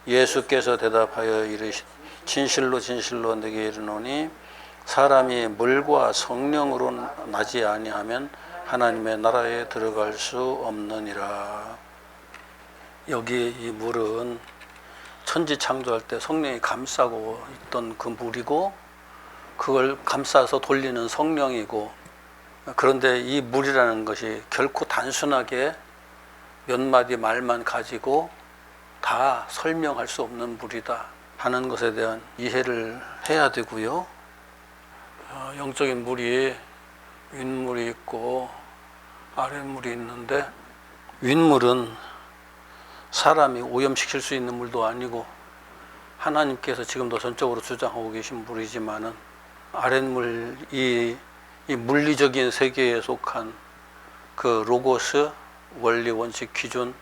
예수께서 대답하여 이르시되 진실로 진실로 내게 이르노니 사람이 물과 성령으로 나지 아니하면 하나님의 나라에 들어갈 수 없느니라. 여기 이 물은 천지 창조할 때 성령이 감싸고 있던 그 물이고, 그걸 감싸서 돌리는 성령이고, 그런데 이 물이라는 것이 결코 단순하게 몇 마디 말만 가지고 다 설명할 수 없는 물이다 하는 것에 대한 이해를 해야 되고요. 영적인 물이 윗물이 있고 아랫물이 있는데, 윗물은 사람이 오염시킬 수 있는 물도 아니고 하나님께서 지금도 전적으로 주장하고 계신 물이지만은, 아랫물, 이 물리적인 세계에 속한 그 로고스, 원리, 원칙, 기준,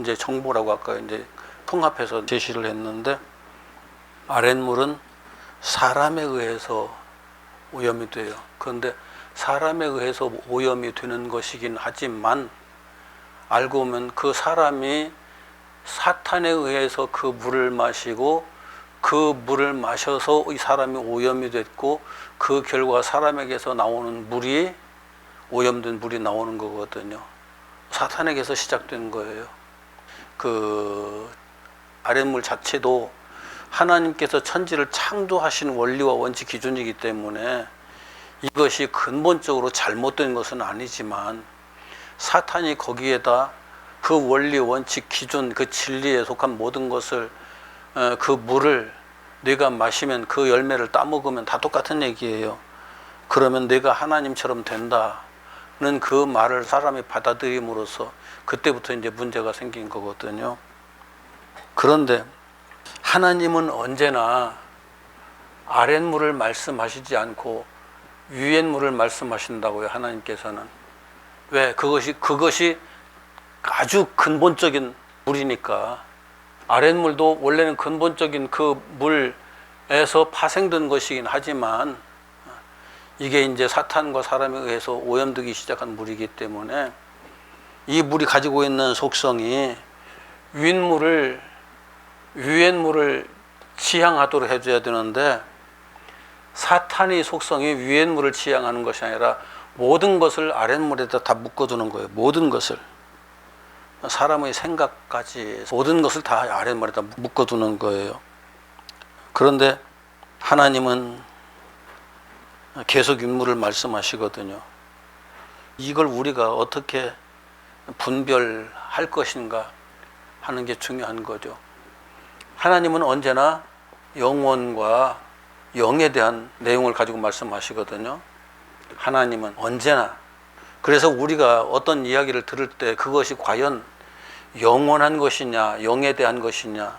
이제 정보라고 아까 이제 통합해서 제시를 했는데, 아랫물은 사람에 의해서 오염이 돼요. 그런데 사람에 의해서 오염이 되는 것이긴 하지만, 알고 보면 그 사람이 사탄에 의해서 그 물을 마시고 그 물을 마셔서 이 사람이 오염이 됐고, 그 결과 사람에게서 나오는 물이 오염된 물이 나오는 거거든요. 사탄에게서 시작된 거예요. 그 아랫물 자체도 하나님께서 천지를 창조하신 원리와 원칙 기준이기 때문에 이것이 근본적으로 잘못된 것은 아니지만, 사탄이 거기에다 그 원리, 원칙, 기준, 그 진리에 속한 모든 것을, 그 물을 내가 마시면, 그 열매를 따먹으면 다 똑같은 얘기예요. 그러면 내가 하나님처럼 된다는 그 말을 사람이 받아들임으로써 그때부터 이제 문제가 생긴 거거든요. 그런데 하나님은 언제나 아랫물을 말씀하시지 않고 위에물을 말씀하신다고요. 하나님께서는. 왜? 그것이 아주 근본적인 물이니까. 아랫물도 원래는 근본적인 그 물에서 파생된 것이긴 하지만, 이게 이제 사탄과 사람에 의해서 오염되기 시작한 물이기 때문에 이 물이 가지고 있는 속성이 윗물을, 위에물을 지향하도록 해줘야 되는데, 사탄의 속성이 위에물을 지향하는 것이 아니라 모든 것을 아랫물에다 다 묶어두는 거예요. 모든 것을. 사람의 생각까지 모든 것을 다 아랫물에다 묶어두는 거예요. 그런데 하나님은 계속 윗물을 말씀하시거든요. 이걸 우리가 어떻게 분별할 것인가 하는 게 중요한 거죠. 하나님은 언제나 영혼과 영에 대한 내용을 가지고 말씀하시거든요. 하나님은 언제나. 그래서 우리가 어떤 이야기를 들을 때 그것이 과연 영원한 것이냐, 영에 대한 것이냐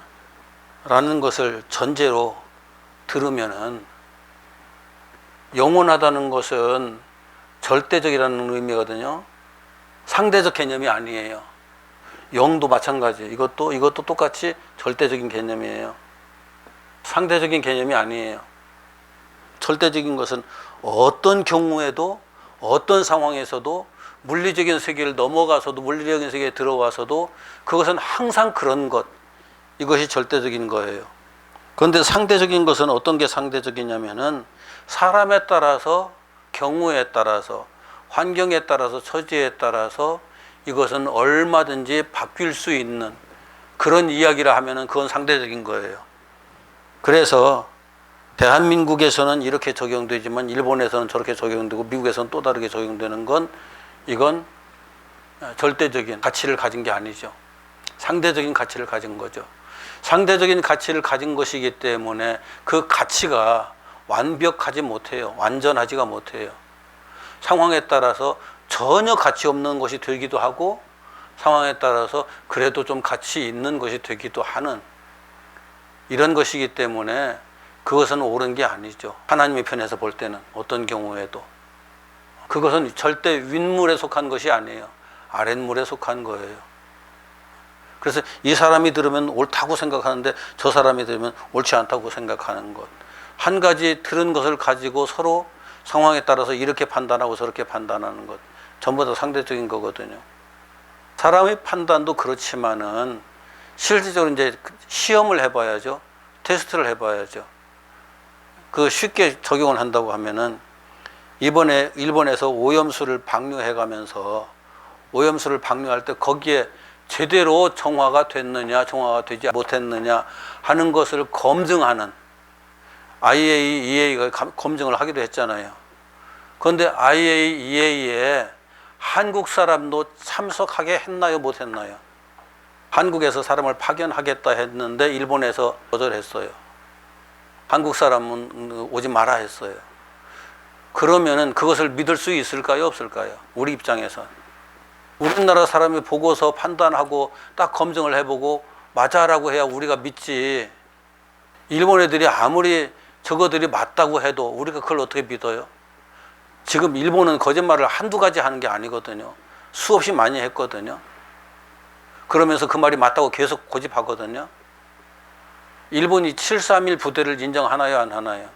라는 것을 전제로 들으면은, 영원하다는 것은 절대적이라는 의미거든요. 상대적 개념이 아니에요. 영도 마찬가지. 이것도 똑같이 절대적인 개념이에요. 상대적인 개념이 아니에요. 절대적인 것은 어떤 경우에도, 어떤 상황에서도, 물리적인 세계를 넘어가서도, 물리적인 세계에 들어와서도 그것은 항상 그런 것, 이것이 절대적인 거예요. 그런데 상대적인 것은 어떤 게 상대적이냐면은, 사람에 따라서, 경우에 따라서, 환경에 따라서, 처지에 따라서 이것은 얼마든지 바뀔 수 있는 그런 이야기를 하면은 그건 상대적인 거예요. 그래서 대한민국에서는 이렇게 적용되지만 일본에서는 저렇게 적용되고 미국에서는 또 다르게 적용되는 건, 이건 절대적인 가치를 가진 게 아니죠. 상대적인 가치를 가진 거죠. 상대적인 가치를 가진 것이기 때문에 그 가치가 완벽하지 못해요. 완전하지가 못해요. 상황에 따라서 전혀 가치 없는 것이 되기도 하고, 상황에 따라서 그래도 좀 가치 있는 것이 되기도 하는 이런 것이기 때문에 그것은 옳은 게 아니죠. 하나님의 편에서 볼 때는 어떤 경우에도 그것은 절대 윗물에 속한 것이 아니에요. 아랫물에 속한 거예요. 그래서 이 사람이 들으면 옳다고 생각하는데 저 사람이 들으면 옳지 않다고 생각하는 것, 한 가지 들은 것을 가지고 서로 상황에 따라서 이렇게 판단하고 저렇게 판단하는 것, 전부 다 상대적인 거거든요. 사람의 판단도 그렇지만은 실질적으로 이제 시험을 해봐야죠. 테스트를 해봐야죠. 그 쉽게 적용을 한다고 하면은 이번에 일본에서 오염수를 방류해가면서 오염수를 방류할 때 거기에 제대로 정화가 됐느냐, 정화가 되지 못했느냐 하는 것을 검증하는 IAEA가 검증을 하기로 했잖아요. 그런데 IAEA에 한국 사람도 참석하게 했나요, 못했나요? 한국에서 사람을 파견하겠다 했는데 일본에서 거절했어요. 한국 사람은 오지 마라 했어요. 그러면은 그것을 믿을 수 있을까요, 없을까요? 우리 입장에서. 우리나라 사람이 보고서 판단하고 딱 검증을 해보고 맞아라고 해야 우리가 믿지. 일본 애들이 아무리 저거들이 맞다고 해도 우리가 그걸 어떻게 믿어요? 지금 일본은 거짓말을 한두 가지 하는 게 아니거든요. 수없이 많이 했거든요. 그러면서 그 말이 맞다고 계속 고집하거든요. 일본이 731 부대를 인정하나요, 안 하나요?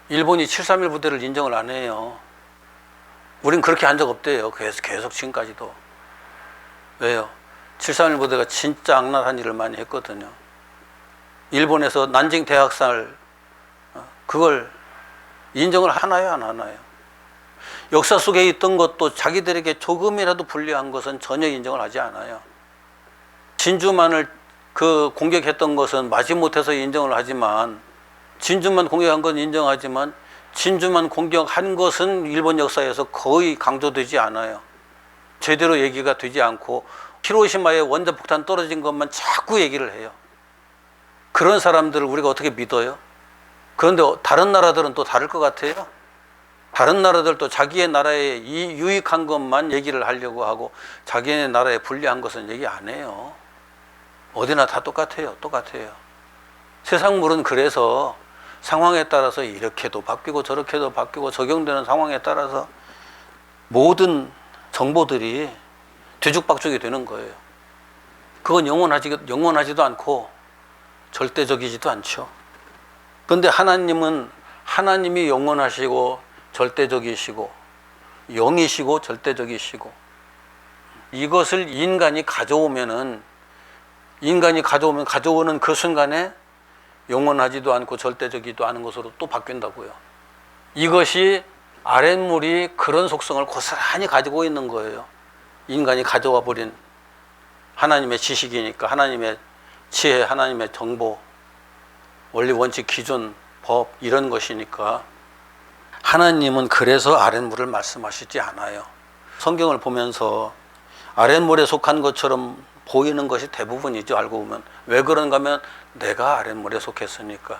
일본이 731 부대를 인정을 안 해요. 우린 그렇게 한 적 없대요. 계속 지금까지도. 왜요? 731 부대가 진짜 악랄한 일을 많이 했거든요. 일본에서 난징 대학살 그걸 인정을 하나요, 안 하나요? 역사 속에 있던 것도 자기들에게 조금이라도 불리한 것은 전혀 인정을 하지 않아요. 진주만을 그 공격했던 것은 마지못해서 인정을 하지만, 진주만 공격한 건 인정하지만 진주만 공격한 것은 일본 역사에서 거의 강조되지 않아요. 제대로 얘기가 되지 않고 히로시마에 원자폭탄 떨어진 것만 자꾸 얘기를 해요. 그런 사람들을 우리가 어떻게 믿어요? 그런데 다른 나라들은 또 다를 것 같아요. 다른 나라들도 자기의 나라에 유익한 것만 얘기를 하려고 하고 자기네 나라에 불리한 것은 얘기 안 해요. 어디나 다 똑같아요. 세상 물은 그래서 상황에 따라서 이렇게도 바뀌고 저렇게도 바뀌고 적용되는 상황에 따라서 모든 정보들이 뒤죽박죽이 되는 거예요. 그건 영원하지도 않고 절대적이지도 않죠. 그런데 하나님이 영원하시고 절대적이시고 영이시고 절대적이시고, 이것을 인간이 가져오면 가져오는 그 순간에 영원하지도 않고 절대적이지도 않은 것으로 또 바뀐다고요. 이것이 아랫물이 그런 속성을 고스란히 가지고 있는 거예요. 인간이 가져와 버린 하나님의 지식이니까, 하나님의 지혜, 하나님의 정보, 원리, 원칙, 기준, 법 이런 것이니까. 하나님은 그래서 아랫물을 말씀하시지 않아요. 성경을 보면서 아랫물에 속한 것처럼 보이는 것이 대부분이죠. 알고 보면. 왜 그런가 하면 내가 아랫물에 속했으니까.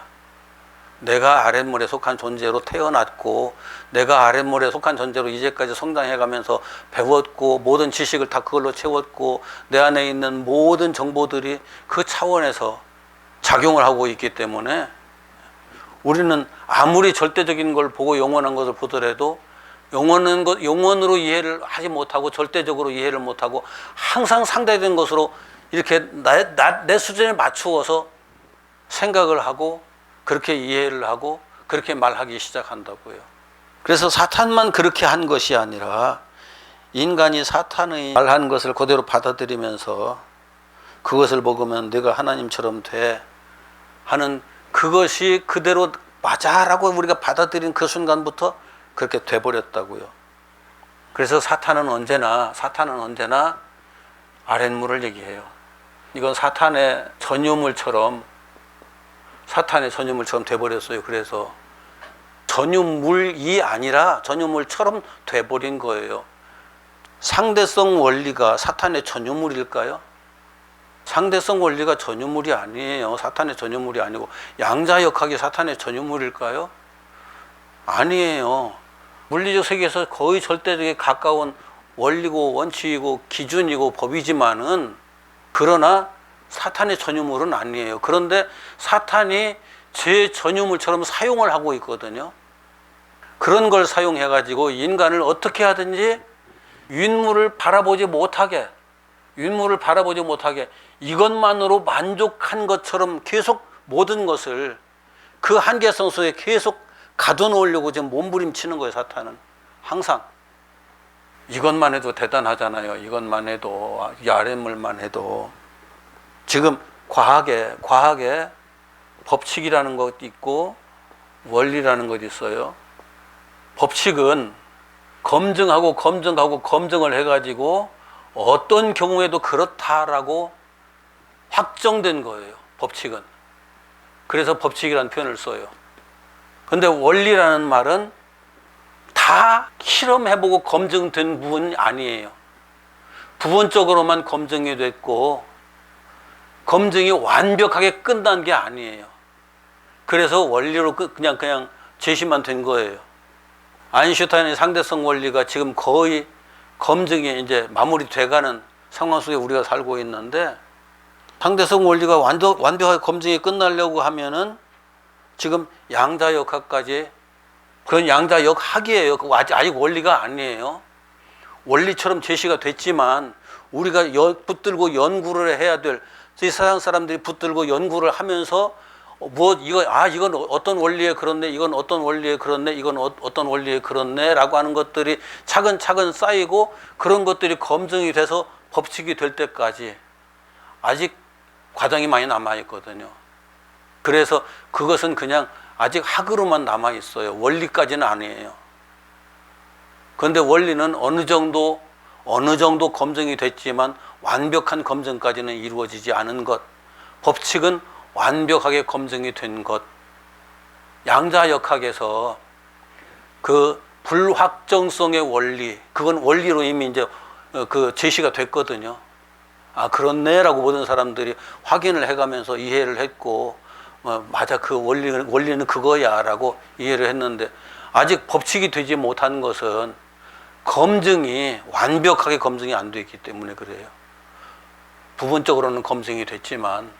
내가 아랫물에 속한 존재로 태어났고, 내가 아랫물에 속한 존재로 이제까지 성장해가면서 배웠고, 모든 지식을 다 그걸로 채웠고, 내 안에 있는 모든 정보들이 그 차원에서 작용을 하고 있기 때문에 우리는 아무리 절대적인 걸 보고 영원한 것을 보더라도 영원으로 이해를 하지 못하고 절대적으로 이해를 못하고 항상 상대된 것으로 이렇게 내 수준에 맞추어서 생각을 하고 그렇게 이해를 하고 그렇게 말하기 시작한다고요. 그래서 사탄만 그렇게 한 것이 아니라 인간이 사탄의 말한 것을 그대로 받아들이면서 그것을 먹으면 내가 하나님처럼 돼 하는, 그것이 그대로 맞아라고 우리가 받아들인 그 순간부터 그렇게 돼버렸다고요. 그래서 사탄은 언제나 아랫물을 얘기해요. 이건 사탄의 전유물처럼 돼버렸어요. 그래서 전유물이 아니라 전유물처럼 돼버린 거예요. 상대성 원리가 사탄의 전유물일까요? 상대성 원리가 전유물이 아니에요. 사탄의 전유물이 아니고. 양자역학이 사탄의 전유물일까요? 아니에요. 물리적 세계에서 거의 절대적에 가까운 원리고 원칙이고 기준이고 법이지만은, 그러나 사탄의 전유물은 아니에요. 그런데 사탄이 제 전유물처럼 사용을 하고 있거든요. 그런 걸 사용해가지고 인간을 어떻게 하든지 윗물을 바라보지 못하게 이것만으로 만족한 것처럼 계속 모든 것을 그 한계성 속에 계속 가둬놓으려고 지금 몸부림치는 거예요. 사탄은 항상. 이것만 해도 대단하잖아요. 이것만 해도, 이 아랫물만 해도. 지금 과학에 법칙이라는 것도 있고 원리라는 것이 있어요. 법칙은 검증을 해가지고 어떤 경우에도 그렇다라고 확정된 거예요. 법칙은. 그래서 법칙이라는 표현을 써요. 근데 원리라는 말은 다 실험해보고 검증된 부분이 아니에요. 부분적으로만 검증이 됐고 검증이 완벽하게 끝난 게 아니에요. 그래서 원리로 그냥 제시만 된 거예요. 아인슈타인의 상대성 원리가 지금 거의 검증이 이제 마무리돼가는 상황 속에 우리가 살고 있는데, 상대성 원리가 완벽하게 검증이 끝나려고 하면은 지금 양자역학까지, 그건 양자역학이에요. 그거 아직 원리가 아니에요. 원리처럼 제시가 됐지만 우리가 붙들고 연구를 해야 될, 이 세상 사람들이 붙들고 연구를 하면서 이건 어떤 원리에 그렇네, 이건 어떤 원리에 그렇네, 이건 어떤 원리에 그렇네 라고 하는 것들이 차근차근 쌓이고 그런 것들이 검증이 돼서 법칙이 될 때까지 아직 과정이 많이 남아있거든요. 그래서 그것은 그냥 아직 학으로만 남아있어요. 원리까지는 아니에요. 그런데 원리는 어느 정도 검증이 됐지만 완벽한 검증까지는 이루어지지 않은 것, 법칙은 완벽하게 검증이 된 것. 양자역학에서 그 불확정성의 원리, 그건 원리로 이미 이제 그 제시가 됐거든요. 아, 그렇네라고 모든 사람들이 확인을 해가면서 이해를 했고, 맞아, 그 원리는 그거야라고 이해를 했는데, 아직 법칙이 되지 못한 것은 완벽하게 검증이 안 되기 때문에 그래요. 부분적으로는 검증이 됐지만,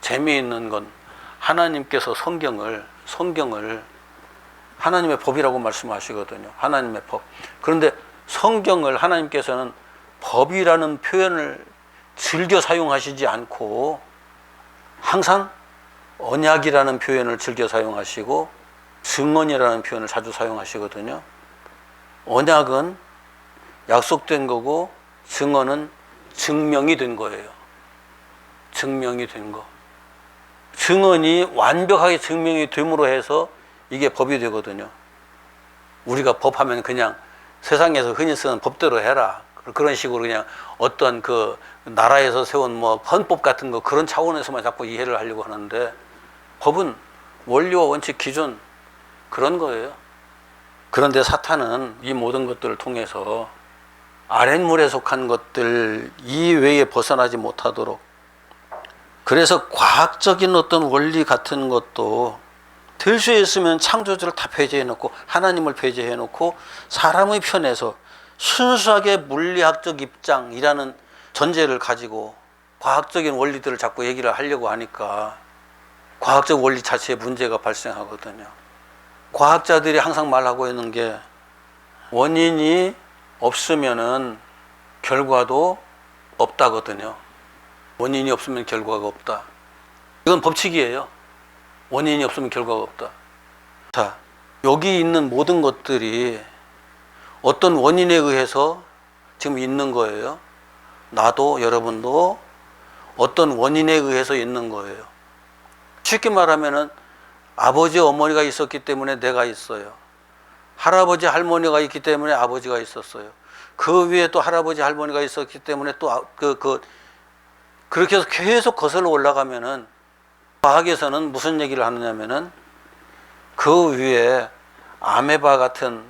재미있는 건 하나님께서 성경을 하나님의 법이라고 말씀하시거든요. 하나님의 법. 그런데 성경을 하나님께서는 법이라는 표현을 즐겨 사용하시지 않고 항상 언약이라는 표현을 즐겨 사용하시고 증언이라는 표현을 자주 사용하시거든요. 언약은 약속된 거고 증언은 증명이 된 거예요. 증명이 된 거. 증언이 완벽하게 증명이 됨으로 해서 이게 법이 되거든요. 우리가 법하면 그냥 세상에서 흔히 쓰는 법대로 해라, 그런 식으로 그냥 어떤 그 나라에서 세운 뭐 헌법 같은 거 그런 차원에서만 자꾸 이해를 하려고 하는데, 법은 원리와 원칙, 기준, 그런 거예요. 그런데 사탄은 이 모든 것들을 통해서 아랫물에 속한 것들 이외에 벗어나지 못하도록, 그래서 과학적인 어떤 원리 같은 것도 될 수 있으면 창조주를 다 배제해 놓고 하나님을 배제해 놓고 사람의 편에서 순수하게 물리학적 입장이라는 전제를 가지고 과학적인 원리들을 자꾸 얘기를 하려고 하니까 과학적 원리 자체에 문제가 발생하거든요. 과학자들이 항상 말하고 있는 게, 원인이 없으면은 결과도 없다거든요. 원인이 없으면 결과가 없다. 이건 법칙이에요. 원인이 없으면 결과가 없다. 자, 여기 있는 모든 것들이 어떤 원인에 의해서 지금 있는 거예요. 나도 여러분도 어떤 원인에 의해서 있는 거예요. 쉽게 말하면은 아버지 어머니가 있었기 때문에 내가 있어요. 할아버지 할머니가 있기 때문에 아버지가 있었어요. 그 위에 또 할아버지 할머니가 있었기 때문에 또 그렇게 해서 계속 거슬러 올라가면은, 과학에서는 무슨 얘기를 하느냐면은 그 위에 아메바 같은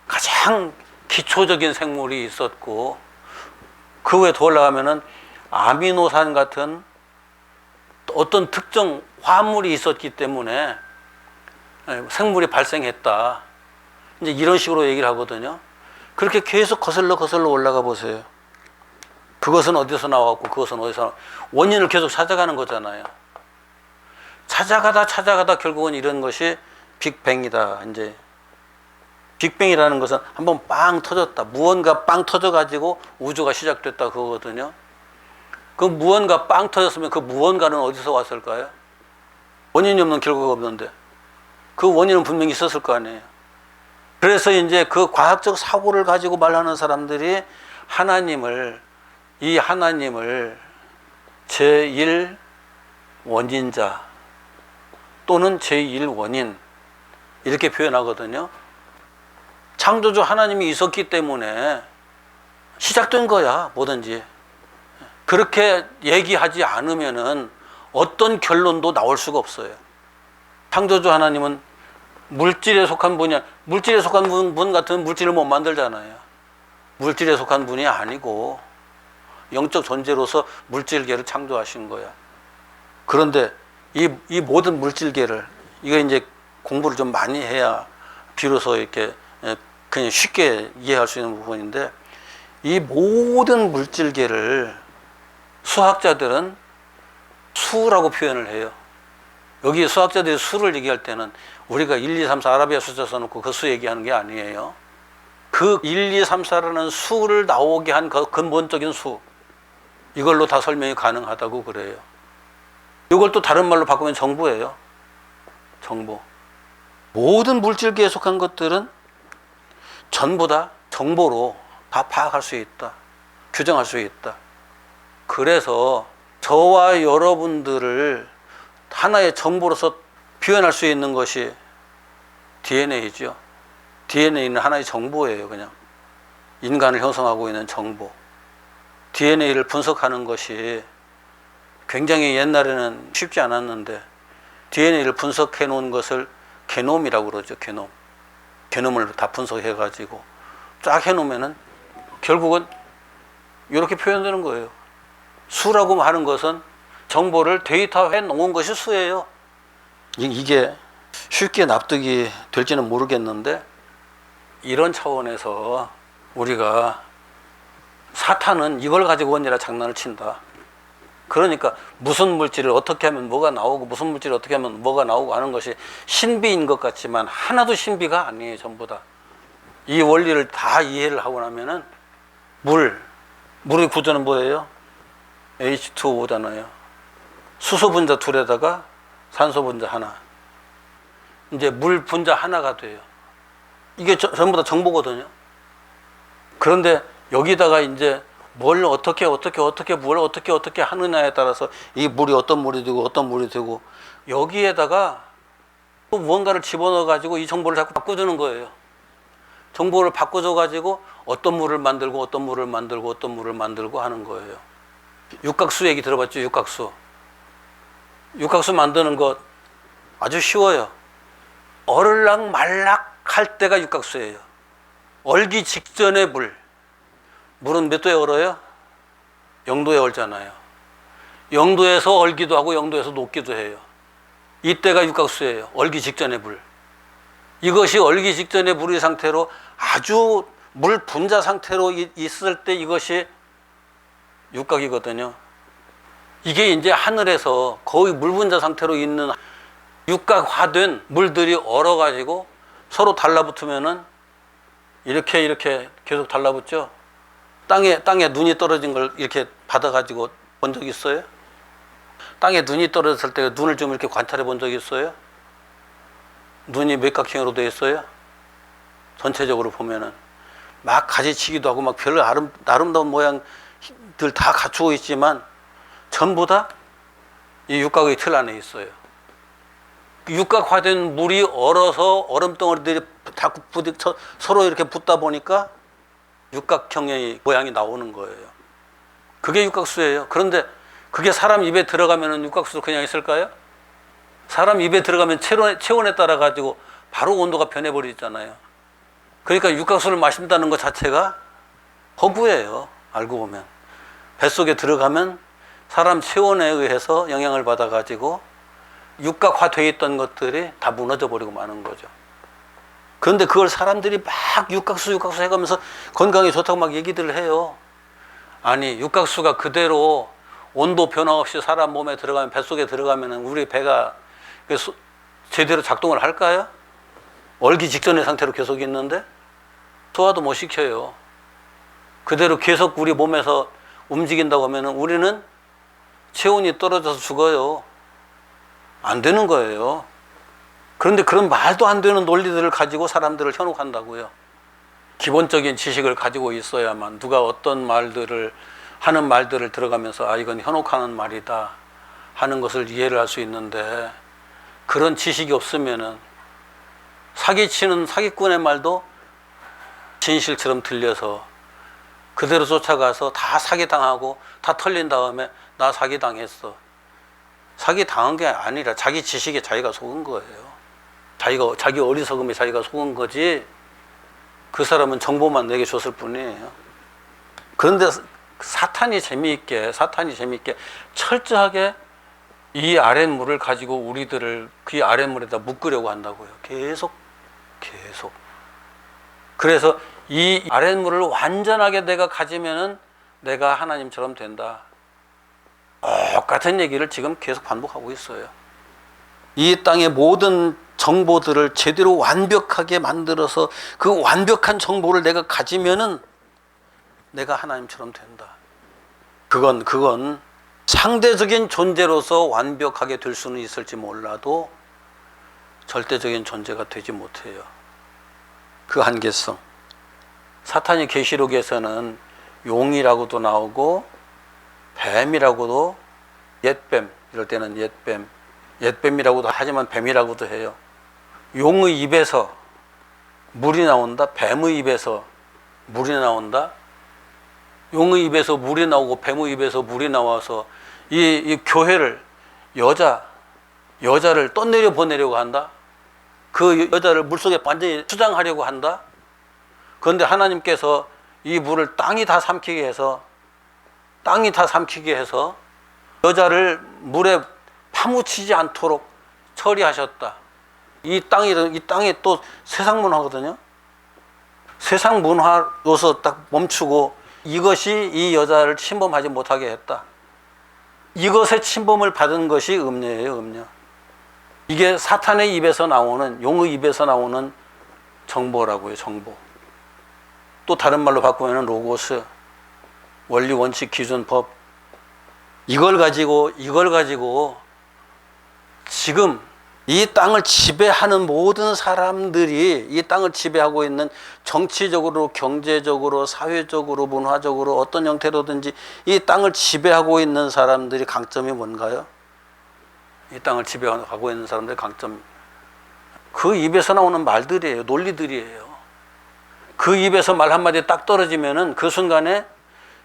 가장 기초적인 생물이 있었고, 그 위에 더 올라가면은 아미노산 같은 어떤 특정 화물이 있었기 때문에 생물이 발생했다. 이제 이런 식으로 얘기를 하거든요. 그렇게 계속 거슬러 올라가 보세요. 그것은 어디서 나왔고 그것은 어디서 나왔고, 원인을 계속 찾아가는 거잖아요. 찾아가다 결국은 이런 것이 빅뱅이다. 이제 빅뱅이라는 것은 한번 빵 터졌다. 무언가 빵 터져가지고 우주가 시작됐다 그거거든요. 그 무언가 빵 터졌으면 그 무언가는 어디서 왔을까요? 원인이 없는 결과가 없는데 그 원인은 분명히 있었을 거 아니에요. 그래서 이제 그 과학적 사고를 가지고 말하는 사람들이 이 하나님을 제1원인자 또는 제1원인 이렇게 표현하거든요. 창조주 하나님이 있었기 때문에 시작된 거야, 뭐든지. 그렇게 얘기하지 않으면은 어떤 결론도 나올 수가 없어요. 창조주 하나님은 물질에 속한 분이, 물질에 속한 분 같으면 물질을 못 만들잖아요. 물질에 속한 분이 아니고 영적 존재로서 물질계를 창조하신 거야. 그런데 이 모든 물질계를, 이거 이제 공부를 좀 많이 해야 비로소 이렇게 그냥 쉽게 이해할 수 있는 부분인데, 이 모든 물질계를 수학자들은 수라고 표현을 해요. 여기 수학자들이 수를 얘기할 때는 우리가 1, 2, 3, 4 아라비아 숫자 써놓고 그 수 얘기하는 게 아니에요. 그 1, 2, 3, 4라는 수를 나오게 한 그 근본적인 수, 이걸로 다 설명이 가능하다고 그래요. 이걸 또 다른 말로 바꾸면 정보예요. 정보. 모든 물질계에 속한 것들은 전부 다 정보로 다 파악할 수 있다. 규정할 수 있다. 그래서 저와 여러분들을 하나의 정보로서 표현할 수 있는 것이 DNA죠. DNA는 하나의 정보예요, 그냥. 인간을 형성하고 있는 정보. DNA를 분석하는 것이 굉장히 옛날에는 쉽지 않았는데, DNA를 분석해 놓은 것을 게놈이라고 그러죠, 게놈. 게놈을 다 분석해 가지고 쫙 해놓으면은 결국은 이렇게 표현되는 거예요. 수라고 하는 것은 정보를 데이터화해 놓은 것이 수예요. 이게 쉽게 납득이 될지는 모르겠는데, 이런 차원에서 우리가 사탄은 이걸 가지고 원이라 장난을 친다. 그러니까 무슨 물질을 어떻게 하면 뭐가 나오고 무슨 물질을 어떻게 하면 뭐가 나오고 하는 것이 신비인 것 같지만 하나도 신비가 아니에요. 전부 다. 이 원리를 다 이해를 하고 나면은 물의 구조는 뭐예요? H2O잖아요. 수소 분자 둘에다가 산소 분자 하나. 이제 물 분자 하나가 돼요. 이게 전부 다 정보거든요. 그런데 여기다가 이제 뭘 어떻게 뭘 어떻게 하느냐에 따라서 이 물이 어떤 물이 되고 어떤 물이 되고, 여기에다가 또 무언가를 집어넣어 가지고 이 정보를 자꾸 바꿔주는 거예요. 정보를 바꿔줘 가지고 어떤 물을 만들고 어떤 물을 만들고 어떤 물을 만들고 하는 거예요. 육각수 얘기 들어봤죠? 육각수. 육각수 만드는 것 아주 쉬워요. 얼락 말락 할 때가 육각수예요. 얼기 직전의 물은 몇 도에 얼어요? 0도에 얼잖아요. 0도에서 얼기도 하고 0도에서 녹기도 해요. 이때가 육각수예요. 얼기 직전의 물. 이것이 얼기 직전의 물의 상태로 아주 물 분자 상태로 있을 때 이것이 육각이거든요. 이게 이제 하늘에서 거의 물 분자 상태로 있는 육각화된 물들이 얼어가지고 서로 달라붙으면은 이렇게 계속 달라붙죠. 땅에 눈이 떨어진 걸 이렇게 받아가지고 본 적 있어요? 땅에 눈이 떨어졌을 때 눈을 좀 이렇게 관찰해 본 적 있어요? 눈이 몇각형으로 되어 있어요? 전체적으로 보면은 막 가지치기도 하고 막 별로 아름다운 모양들 다 갖추고 있지만 전부 다 이 육각의 틀 안에 있어요. 육각화된 물이 얼어서 얼음덩어리들이 다 서로 이렇게 붙다 보니까 육각형의 모양이 나오는 거예요. 그게 육각수예요. 그런데 그게 사람 입에 들어가면 육각수로 그냥 있을까요? 사람 입에 들어가면 체온에 따라 가지고 바로 온도가 변해버리잖아요. 그러니까 육각수를 마신다는 것 자체가 허구예요. 알고 보면. 뱃속에 들어가면 사람 체온에 의해서 영향을 받아 가지고 육각화되어 있던 것들이 다 무너져 버리고 마는 거죠. 그런데 그걸 사람들이 막 육각수 해가면서 건강에 좋다고 막 얘기들을 해요. 아니, 육각수가 그대로 온도 변화 없이 사람 몸에 들어가면, 뱃속에 들어가면 우리 배가 제대로 작동을 할까요? 얼기 직전의 상태로 계속 있는데 소화도 못 시켜요. 그대로 계속 우리 몸에서 움직인다고 하면 우리는 체온이 떨어져서 죽어요. 안 되는 거예요. 그런데 그런 말도 안 되는 논리들을 가지고 사람들을 현혹한다고요. 기본적인 지식을 가지고 있어야만, 누가 어떤 말들을 하는 말들을 들어가면서 아 이건 현혹하는 말이다 하는 것을 이해를 할 수 있는데, 그런 지식이 없으면은 사기치는 사기꾼의 말도 진실처럼 들려서 그대로 쫓아가서 다 사기당하고 다 털린 다음에 나 사기당했어. 사기당한 게 아니라 자기 지식에 자기가 속은 거예요. 자기 어리석음에 자기가 속은 거지, 그 사람은 정보만 내게 줬을 뿐이에요. 그런데 사탄이 재미있게 철저하게 이 아랫물을 가지고 우리들을 그 아랫물에다 묶으려고 한다고요. 계속. 그래서 이 아랫물을 완전하게 내가 가지면은 내가 하나님처럼 된다. 똑같은 얘기를 지금 계속 반복하고 있어요. 이 땅의 모든 정보들을 제대로 완벽하게 만들어서 그 완벽한 정보를 내가 가지면은 내가 하나님처럼 된다. 그건 상대적인 존재로서 완벽하게 될 수는 있을지 몰라도 절대적인 존재가 되지 못해요. 그 한계성. 사탄이 계시록에서는 용이라고도 나오고 뱀이라고도, 옛뱀, 이럴 때는 옛뱀이라고도 하지만 뱀이라고도 해요. 용의 입에서 물이 나온다, 뱀의 입에서 물이 나온다. 용의 입에서 물이 나오고 뱀의 입에서 물이 나와서 이 교회를 여자를 떠내려 보내려고 한다. 그 여자를 물속에 완전히 수장하려고 한다. 그런데 하나님께서 이 물을 땅이 다 삼키게 해서 여자를 물에 파묻히지 않도록 처리하셨다. 이 땅이 또 세상 문화거든요. 세상 문화로서 딱 멈추고 이것이 이 여자를 침범하지 못하게 했다. 이것의 침범을 받은 것이 음녀예요, 음녀. 이게 사탄의 입에서 나오는, 용의 입에서 나오는 정보라고요, 정보. 또 다른 말로 바꾸면 로고스, 원리, 원칙, 기준, 법. 이걸 가지고 지금 이 땅을 지배하는 모든 사람들이, 이 땅을 지배하고 있는 정치적으로, 경제적으로, 사회적으로, 문화적으로 어떤 형태로든지 이 땅을 지배하고 있는 사람들이 강점이 뭔가요? 이 땅을 지배하고 있는 사람들의 강점, 그 입에서 나오는 말들이에요. 논리들이에요. 그 입에서 말 한마디 딱 떨어지면은 그 순간에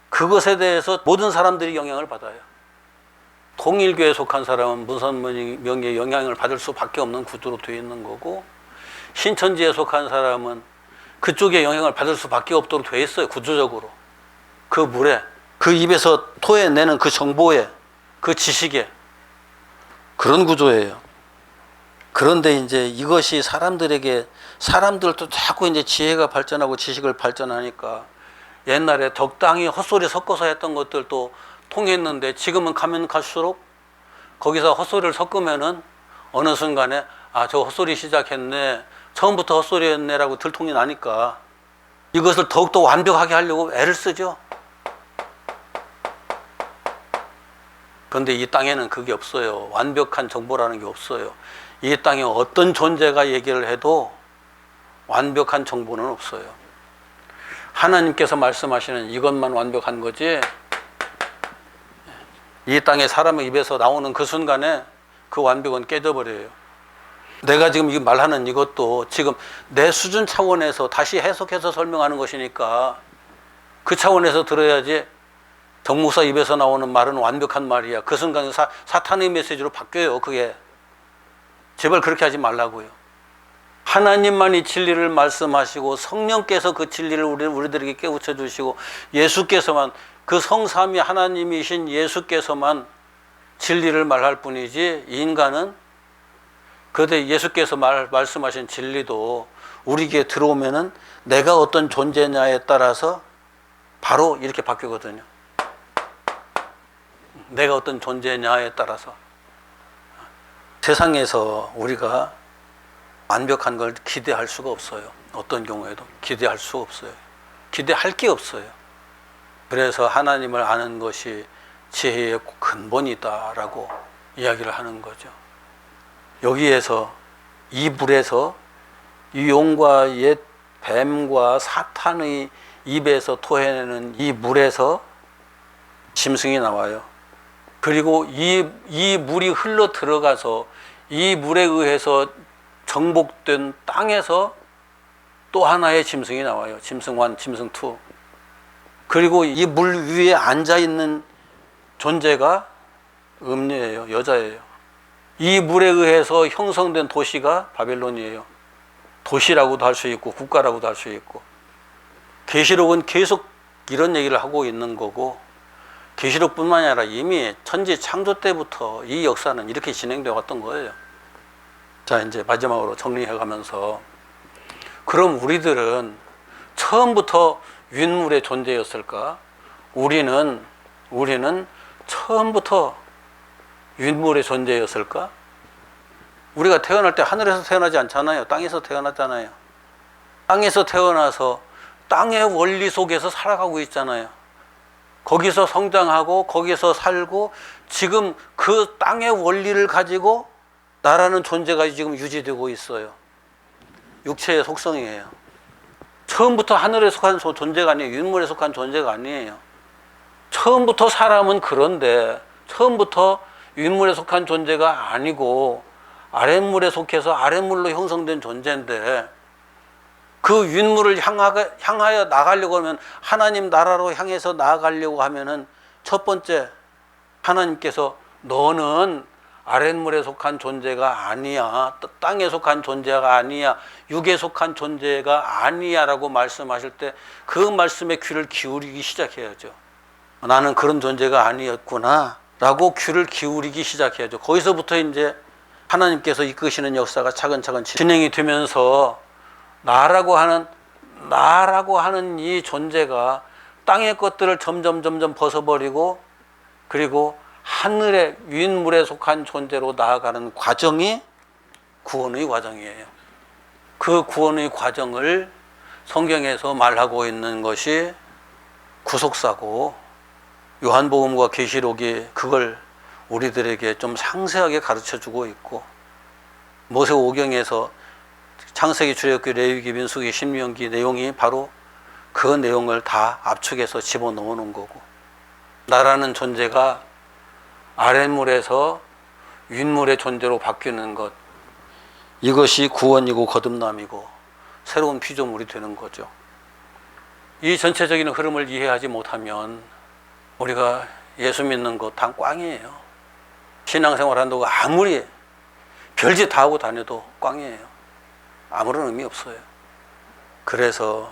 그것에 대해서 모든 사람들이 영향을 받아요. 통일교에 속한 사람은 문선명의 영향을 받을 수밖에 없는 구조로 되어 있는 거고, 신천지에 속한 사람은 그쪽에 영향을 받을 수밖에 없도록 되어 있어요. 구조적으로. 그 물에, 그 입에서 토해내는 그 정보에, 그 지식에, 그런 구조예요. 그런데 이제 이것이 사람들도 자꾸 이제 지혜가 발전하고 지식을 발전하니까 옛날에 적당히 헛소리 섞어서 했던 것들도 통했는데, 지금은 가면 갈수록 거기서 헛소리를 섞으면은 어느 순간에 아, 저 헛소리 시작했네, 처음부터 헛소리였네라고 들통이 나니까 이것을 더욱더 완벽하게 하려고 애를 쓰죠. 그런데 이 땅에는 그게 없어요. 완벽한 정보라는 게 없어요. 이 땅에 어떤 존재가 얘기를 해도 완벽한 정보는 없어요. 하나님께서 말씀하시는 이것만 완벽한 거지, 이 땅에 사람의 입에서 나오는 그 순간에 그 완벽은 깨져버려요. 내가 지금 말하는 이것도 지금 내 수준 차원에서 다시 해석해서 설명하는 것이니까 그 차원에서 들어야지. 정목사 입에서 나오는 말은 완벽한 말이야. 그 순간에 사탄의 메시지로 바뀌어요. 그게. 제발 그렇게 하지 말라고요. 하나님만이 진리를 말씀하시고 성령께서 그 진리를 우리들에게 깨우쳐 주시고 예수께서만, 그 성삼위 하나님이신 예수께서만 진리를 말할 뿐이지, 인간은 그런데 예수께서 말씀하신 진리도 우리에게 들어오면은 내가 어떤 존재냐에 따라서 바로 이렇게 바뀌거든요. 내가 어떤 존재냐에 따라서. 세상에서 우리가 완벽한 걸 기대할 수가 없어요. 어떤 경우에도 기대할 수가 없어요. 기대할 게 없어요. 그래서 하나님을 아는 것이 지혜의 근본이다라고 이야기를 하는 거죠. 여기에서 이 물에서 이 용과 옛 뱀과 사탄의 입에서 토해내는 이 물에서 짐승이 나와요. 그리고 이 물이 흘러 들어가서 이 물에 의해서 정복된 땅에서 또 하나의 짐승이 나와요. 짐승 1, 짐승 2. 그리고 이 물 위에 앉아 있는 존재가 음녀예요. 여자예요. 이 물에 의해서 형성된 도시가 바벨론이에요. 도시라고도 할 수 있고 국가라고도 할 수 있고. 계시록은 계속 이런 얘기를 하고 있는 거고, 계시록뿐만이 아니라 이미 천지 창조 때부터 이 역사는 이렇게 진행되어 왔던 거예요. 자, 이제 마지막으로 정리해 가면서, 그럼 우리들은 처음부터 윗물의 존재였을까? 우리는 처음부터 윗물의 존재였을까? 우리가 태어날 때 하늘에서 태어나지 않잖아요. 땅에서 태어났잖아요. 땅에서 태어나서 땅의 원리 속에서 살아가고 있잖아요. 거기서 성장하고 거기서 살고, 지금 그 땅의 원리를 가지고 나라는 존재가 지금 유지되고 있어요. 육체의 속성이에요. 처음부터 하늘에 속한 존재가 아니에요. 윗물에 속한 존재가 아니에요. 처음부터 사람은 그런데, 처음부터 윗물에 속한 존재가 아니고 아랫물에 속해서 아랫물로 형성된 존재인데, 그 윗물을 향하여 나가려고 하면, 하나님 나라로 향해서 나아가려고 하면은, 첫 번째, 하나님께서 너는 아랫물에 속한 존재가 아니야, 땅에 속한 존재가 아니야, 육에 속한 존재가 아니야 라고 말씀하실 때 그 말씀에 귀를 기울이기 시작해야죠. 나는 그런 존재가 아니었구나 라고 귀를 기울이기 시작해야죠. 거기서부터 이제 하나님께서 이끄시는 역사가 차근차근 진행이 되면서 나라고 하는 이 존재가 땅의 것들을 점점 벗어버리고, 그리고 하늘의 윗물에 속한 존재로 나아가는 과정이 구원의 과정이에요. 그 구원의 과정을 성경에서 말하고 있는 것이 구속사고, 요한복음과 계시록이 그걸 우리들에게 좀 상세하게 가르쳐주고 있고, 모세오경에서 창세기, 출애굽기, 레위기, 민수기, 신명기 내용이 바로 그 내용을 다 압축해서 집어넣어 놓은 거고, 나라는 존재가 아랫물에서 윗물의 존재로 바뀌는 것, 이것이 구원이고 거듭남이고 새로운 피조물이 되는 거죠. 이 전체적인 흐름을 이해하지 못하면 우리가 예수 믿는 것 다 꽝이에요. 신앙생활 한다고 아무리 별짓 다 하고 다녀도 꽝이에요. 아무런 의미 없어요. 그래서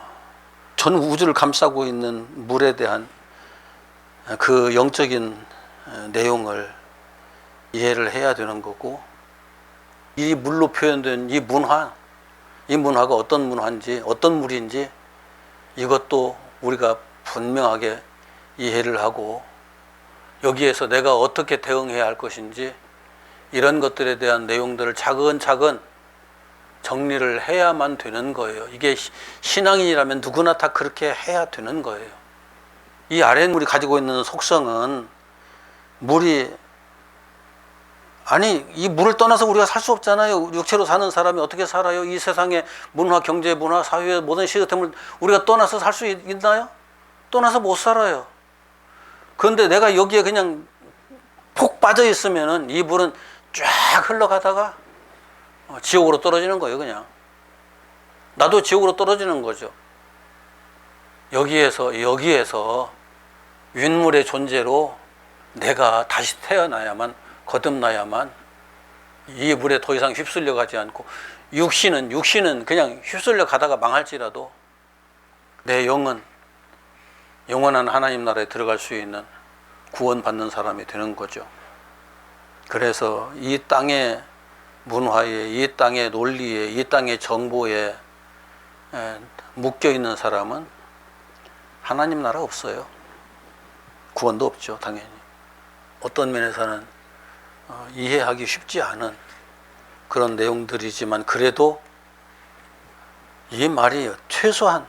전 우주를 감싸고 있는 물에 대한 그 영적인 내용을 이해를 해야 되는 거고, 이 물로 표현된 이 문화가 어떤 문화인지, 어떤 물인지 이것도 우리가 분명하게 이해를 하고, 여기에서 내가 어떻게 대응해야 할 것인지 이런 것들에 대한 내용들을 차근차근 정리를 해야만 되는 거예요. 이게 신앙인이라면 누구나 다 그렇게 해야 되는 거예요. 이 아랫물이 가지고 있는 속성은, 이 물을 떠나서 우리가 살 수 없잖아요. 육체로 사는 사람이 어떻게 살아요? 이 세상의 문화, 경제, 문화, 사회, 모든 시스템을 우리가 떠나서 살 수 있나요? 떠나서 못 살아요. 그런데 내가 여기에 그냥 폭 빠져 있으면은 이 물은 쫙 흘러가다가 지옥으로 떨어지는 거예요. 그냥 나도 지옥으로 떨어지는 거죠. 여기에서 윗물의 존재로 내가 다시 태어나야만, 거듭나야만 이 물에 더 이상 휩쓸려 가지 않고, 육신은 그냥 휩쓸려 가다가 망할지라도 내 영은 영원한 하나님 나라에 들어갈 수 있는 구원받는 사람이 되는 거죠. 그래서 이 땅의 문화에, 이 땅의 논리에, 이 땅의 정보에 묶여 있는 사람은 하나님 나라 없어요. 구원도 없죠, 당연히. 어떤 면에서는 이해하기 쉽지 않은 그런 내용들이지만, 그래도 이 말이 최소한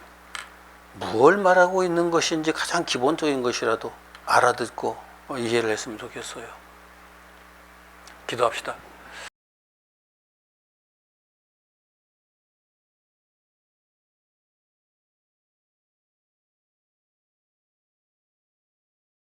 무엇을 말하고 있는 것인지 가장 기본적인 것이라도 알아듣고 이해를 했으면 좋겠어요. 기도합시다.